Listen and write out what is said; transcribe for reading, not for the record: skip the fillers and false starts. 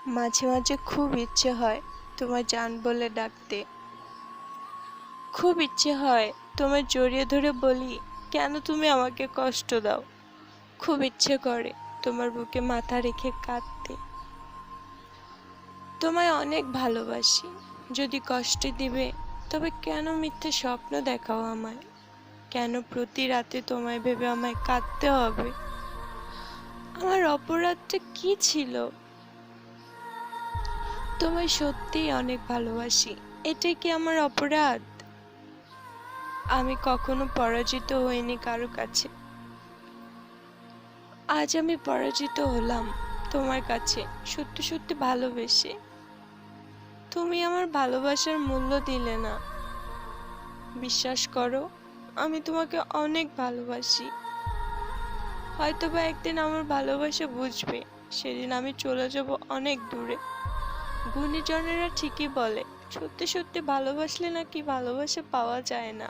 মাঝে মাঝে খুব ইচ্ছে হয় তোমায় জান বলে ডাকতে। খুব ইচ্ছে হয় তোমায় জড়িয়ে ধরে বলি, কেন তুমি আমাকে কষ্ট দাও। খুব ইচ্ছে করে তোমার বুকে মাথা রেখে কাঁদতে। তোমায় অনেক ভালোবাসি, যদি কষ্ট দিবে তবে কেন মিথ্যে স্বপ্ন দেখাও আমায়? কেন প্রতি রাতে তোমায় ভেবে আমায় কাঁদতে হবে? আমার অপরাধটা কি ছিল? তোমায় সত্যিই অনেক ভালোবাসি, এটাই কি আমার অপরাধ? আমি কখনো পরাজিত হইনি কারো কাছে, আজ আমি পরাজিত হলাম তোমার কাছে। সত্যি সত্যি ভালোবেসে তুমি আমার ভালোবাসার মূল্য দিলে না। বিশ্বাস করো, আমি তোমাকে অনেক ভালোবাসি। হয়তোবা একদিন আমার ভালোবাসা বুঝবে, সেদিন আমি চলে যাব অনেক দূরে। গুণীজনেরা ঠিকই বলে, সত্যি সত্যি ভালোবাসলে নাকি ভালোবাসা পাওয়া যায় না।